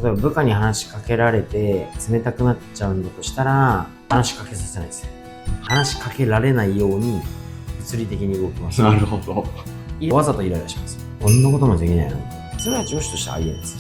例えば部下に話しかけられて冷たくなっちゃうんだとしたら、話しかけさせないですよ。話しかけられないように物理的に動きます。なるほど。わざとイライラします。こんなこともできないの？それは上司としてありえないです。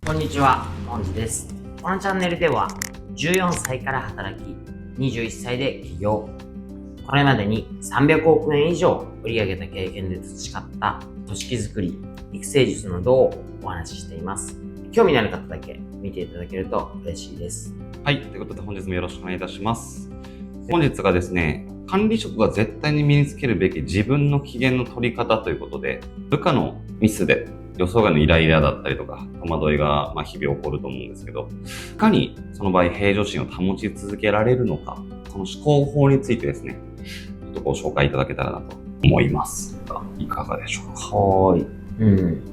こんにちは、モンジです。このチャンネルでは14歳から働き、21歳で起業。これまでに300億円以上売り上げた経験で培った組織づくり、育成術などをお話ししています。興味のある方だけ見ていただけると嬉しいです。はい、ということで本日もよろしくお願いいたします。本日がですね、管理職が絶対に身につけるべき自分の機嫌の取り方ということで、部下のミスで予想外のイライラだったりとか戸惑いが日々起こると思うんですけど、いかにその場合平常心を保ち続けられるのか、その思考法についてですね、ちょっとご紹介いただけたらなと思いますが、いかがでしょうか。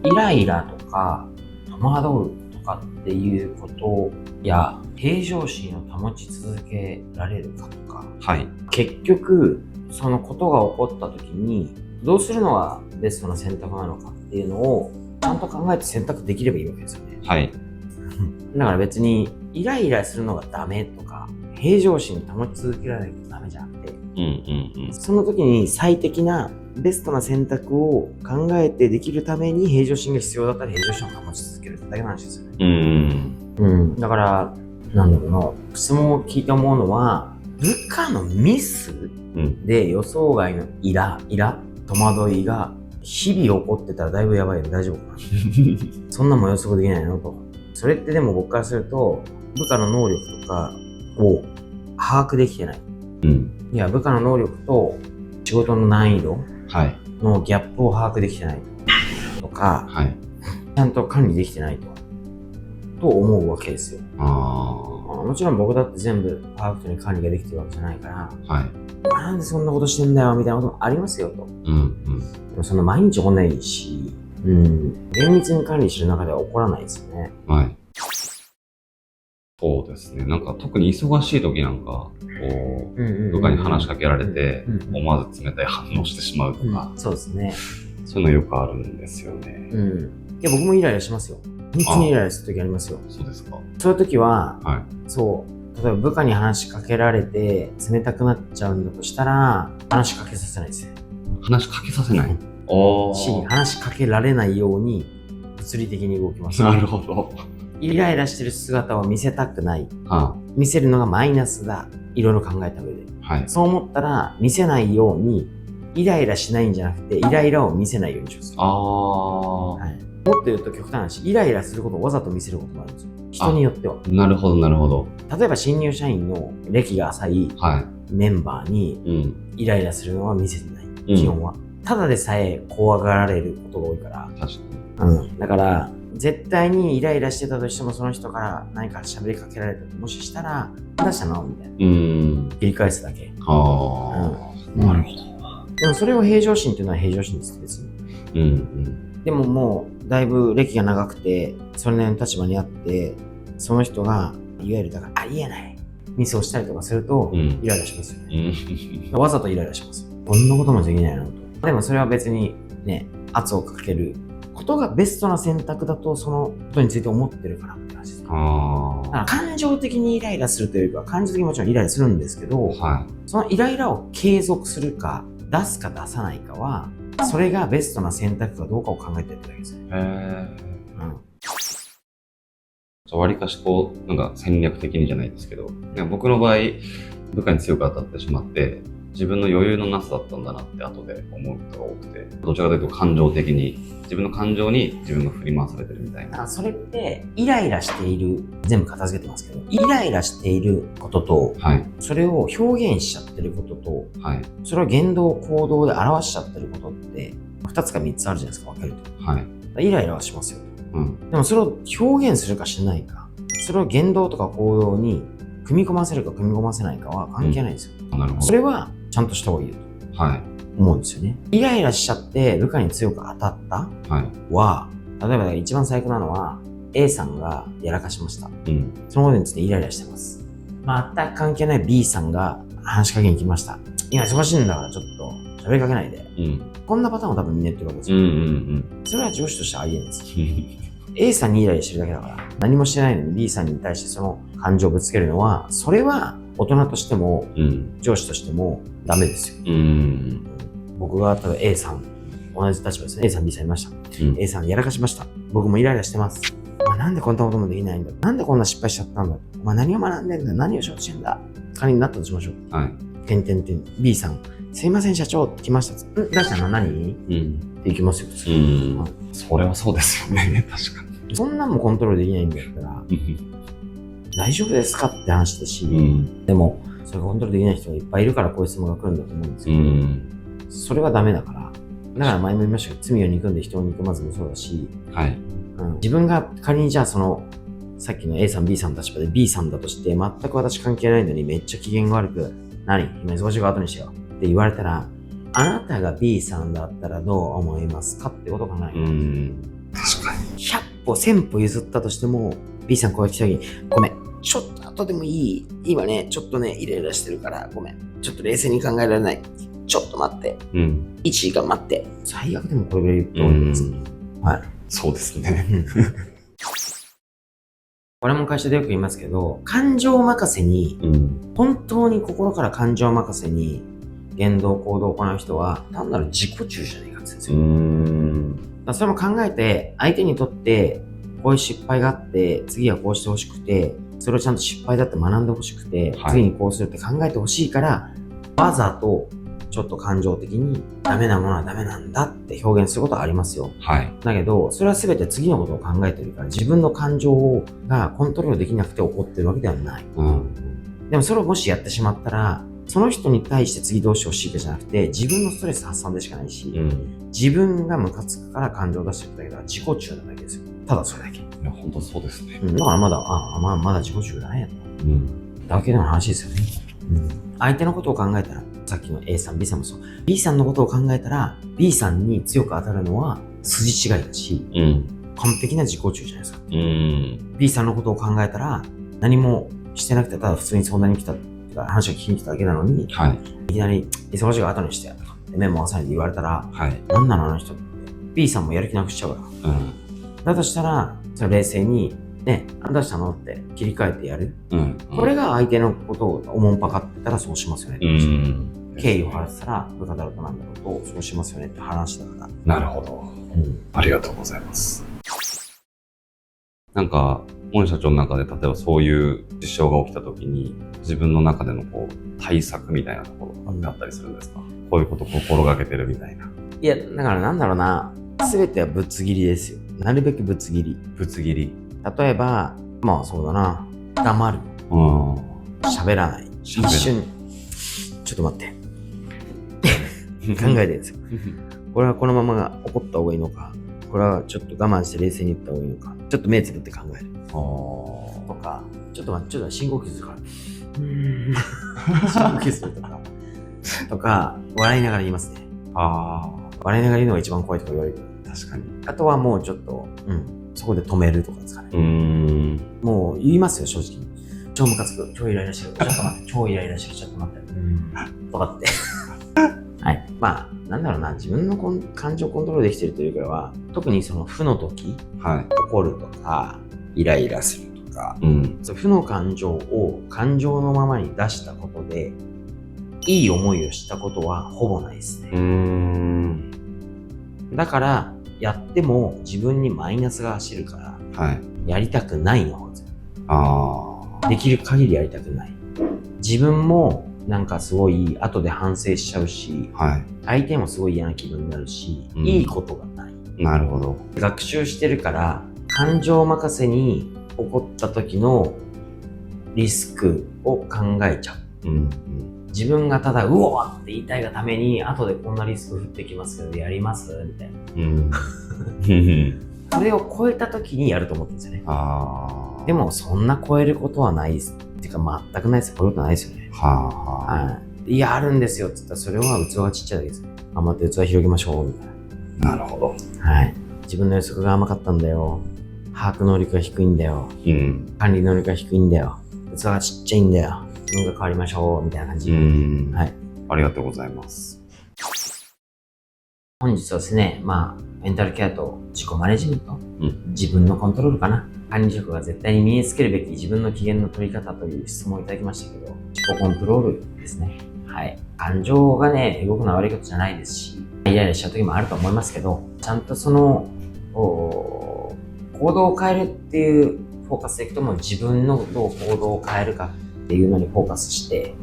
イライラとか戸惑うとかっていうことや平常心を保ち続けられるかとか、結局そのことが起こった時にどうするのがベストな選択なのかっていうのをちゃんと考えて選択できればいいわけですよね。だから別にイライラするのがダメとか平常心を保ち続けられないとダメじゃなくて、その時に最適なベストな選択を考えてできるために平常心が必要だったら平常心を保ち続けるだけの話ですよね。だから質問を聞いて思うのは、部下のミスで予想外のイラ戸惑いが日々起こってたらだいぶやばいよ。大丈夫かなそんなも予測できないのと。それってでも僕からすると部下の能力とかを把握できてない。いや、部下の能力と仕事の難易度のギャップを把握できてないとか、ちゃんと管理できてないと思うわけですよ。もちろん僕だって全部パーフェクトに管理ができてるわけじゃないから、なんでそんなことしてんだよみたいなこともありますよと。でもその毎日起こんないし、厳密に管理してる中では起こらないですよね。そうですね。特に忙しい時なんか、部下に話しかけられて、思わず冷たい反応してしまうとか、そうですね。そういうのよくあるんですよね。いや、僕もイライラしますよ。本当にイライラする時ありますよ。そうですか。そういう時は、例えば部下に話しかけられて冷たくなっちゃうんだとしたら、話しかけさせないですよ。話しかけさせない話しかけられないように物理的に動きます。なるほど。イライラしてる姿を見せたくない。見せるのがマイナスだ。いろいろ考えた上で。そう思ったら見せないように、イライラしないんじゃなくて、イライラを見せないようにします。もっと言うと極端な話、イライラすることをわざと見せることもあるんですよ。人によっては。なるほど。例えば新入社員の歴が浅いメンバーにイライラするのは見せてない。基本は。ただでさえ怖がられることが多いから。だから、絶対にイライラしてたとしてもその人から何か喋りかけられたともししたら、どうしたのみたいな。切り返すだけ。なるほど。でもそれを平常心っていうのは平常心です別に。でももうだいぶ歴が長くてそれなりの立場にあって、その人がいわゆるだからありえないミスをしたりとかするとイライラしますよね。わざとイライラします。こんなこともできないのと。でもそれは別にね、圧をかけることがベストな選択だとそのことについて思ってるからって話です。だから感情的にイライラするというよりは、感情的にもちろんイライラするんですけど、そのイライラを継続するか出すか出さないかは、それがベストな選択かどうかを考えてるだけですよ。わりかし戦略的にじゃないですけど、僕の場合部下に強く当たってしまって自分の余裕のなさだったんだなって後で思うことが多くて、どちらかというと感情的に自分の感情に自分が振り回されてるみたいな。それってイライラしている、全部片付けてますけど、イライラしていることと、それを表現しちゃってることと、それを言動行動で表しちゃってることって2つか3つあるじゃないですか、分けると。イライラはしますよ。でもそれを表現するかしないか、それを言動とか行動に組み込ませるか組み込ませないかは関係ないんですよ。それはちゃんとした方がいいと思うんですよね。イライラしちゃって部下に強く当たったは、例えば一番最悪なのは A さんがやらかしました。そのことについてイライラしてます。全く関係ない B さんが話しかけに来ました。今忙しいんだからちょっと喋りかけないで。こんなパターンを多分みんな言ってるわけですよ。うんうんそれは上司としてありえないです。うん。A さんにイライラしてるだけだから、何もしてないのに B さんに対してその感情をぶつけるのは、それは大人としても、上司としてもダメですよ。僕が例えば A さん、同じ立場ですね。A さん B さんいました。A さんやらかしました。僕もイライラしてます。お前なんでこんなこともできないんだ、なんでこんな失敗しちゃったんだ、お前何を学んでんだ、何をしようとしてんだ、仮になったとしましょう。はい。B さん、すいません社長って来ました。出したの何って行きますよ。それはそうですよね。確かに。そんなんもコントロールできないんだったら、大丈夫ですかって話ですし、でも、それがコントロールできない人がいっぱいいるからこういう質問が来るんだと思うんですよ。それはダメだから。だから前も言いましたけど、罪を憎んで人を憎まずもそうだし、自分が仮にじゃあその、さっきの A さん B さんの立場で B さんだとして、全く私関係ないのにめっちゃ機嫌が悪く、今忙しいから後にしようって言われたら、あなたが B さんだったらどう思いますかってことを考える。確かに。100歩1000歩譲ったとしても、B さんこう来た時に、ごめん、ちょっと後でもいい？今ね、ちょっとね、イライラしてるから、ごめん。ちょっと冷静に考えられない。ちょっと待って。1時間待って。最悪でもこれぐらい言っておいてます。はい。そうですね。これも会社でよく言いますけど、感情任せに、本当に心から感情任せに言動行動を行う人は単なる自己中じゃないかって言うんですよ。それも考えて、相手にとってこういう失敗があって、次はこうしてほしくて、それをちゃんと失敗だって学んでほしくて、次にこうするって考えてほしいから、わざとちょっと感情的にダメなものはダメなんだって表現することはありますよ。だけど、それは全て次のことを考えてるから、自分の感情がコントロールできなくて起こってるわけではない。でもそれをもしやってしまったら、その人に対して次どうしてほしいかじゃなくて、自分のストレス発散でしかないし、自分がムカつくから感情を出してるだけだから自己中なだけですよ。ただそれだけ。いや、本当そうですね。だからまだ自己中だね。だけの話ですよね。相手のことを考えたら、さっきの A さん、B さんもそう。B さんのことを考えたら、B さんに強く当たるのは筋違いだし、完璧な自己中じゃないですか。B さんのことを考えたら、何もしてなくて、ただ普通に相談に来た、話を聞きに来ただけなのに、いきなり忙しいから後にしてやとか、メモを朝に言われたら、なんなのあの人って。B さんもやる気なくしちゃうから。だとしたら、それ冷静に、ね、どうしたのって切り替えてやる。これが相手のことをおもんぱかってたらそうしますよね。敬意を払ってたら部下だろうとなんだろうとそうしますよねって話だから。なるほど。ありがとうございます。なんか、御社長の中で例えばそういう事象が起きた時に自分の中でのこう対策みたいなところがあったりするんですか？こういうことを心がけてるみたいな。いや、だからなんだろうな。すべてはぶつ切りですよ。なるべくぶつ切り。ぶつ切り。例えば、まあそうだな。黙る。喋らない。一瞬、ちょっと待って。考えてるんですよ。これはこのままが怒った方がいいのか、これはちょっと我慢して冷静に言った方がいいのか、ちょっと目つぶって考える。とか、ちょっと待って、ちょっと深呼吸するから。深呼吸するとか。とか、笑いながら言いますね。笑いながら言うのが一番怖いとか言われる。確かに。あとはもうちょっと、そこで止めるとかですかね。もう言いますよ、正直に。超ムカつく、超イライラしてる、ちょっと待って、超イライラしてる、ちょっと待って。とかって。はい。まあ、なんだろうな、自分の感情コントロールできてるというかは、特にその負の時、怒るとか、イライラするとか、負の感情を感情のままに出したことで、いい思いをしたことはほぼないですね。だから、やっても自分にマイナスが走るから、やりたくないの方ですよ。できる限りやりたくない。自分もなんかすごい後で反省しちゃうし、相手もすごい嫌な気分になるし、いいことがない。なるほど。学習してるから、感情任せに起こった時のリスクを考えちゃう。自分がただ、うおーって言いたいがために、後でこんなリスク降ってきますけど、やりますみたいな。それを超えた時にやると思ってるんですよね。でも、そんな超えることはないです。っていうか、全くないです。こういうことないですよね。いや、あるんですよって言ったら、それは器がちっちゃいだけですよ。頑張って器広げましょう、みたいな。なるほど。自分の予測が甘かったんだよ。把握能力が低いんだよ。管理能力が低いんだよ。器がちっちゃいんだよ。自分が変わりましょう、みたいな感じ。ありがとうございます。本日はですね、メンタルケアと自己マネジメント、うん自分のコントロールかな。管理職が絶対に身につけるべき自分の機嫌の取り方という質問をいただきましたけど、自己コントロールですね。はい。感情がね、動くのは悪いことじゃないですし、イライラしちゃう時もあると思いますけど、ちゃんとその、行動を変えるっていうフォーカスでいくとも自分のどう行動を変えるかっていうのにフォーカスして、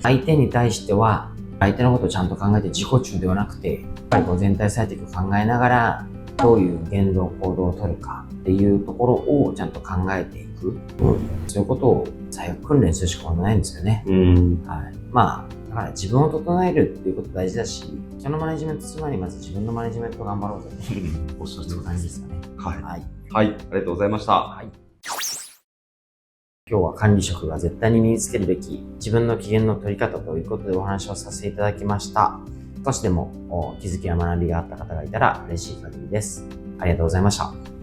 相手に対しては相手のことをちゃんと考えて自己中ではなくて、やっぱりこう全体最適を考えながらどういう言動行動を取るかっていうところをちゃんと考えていく、そういうことを最悪訓練するしかないんですよね。はい。だから自分を整えるっていうこと大事だし、人のマネジメントする前にまず自分のマネジメント頑張ろうぜとおっしゃるいう感じですよね。はい。はい。はい。ありがとうございました。はい。今日は管理職が絶対に身につけるべき自分の機嫌の取り方ということでお話をさせていただきました。少しでも気づきや学びがあった方がいたら嬉しい限りです。ありがとうございました。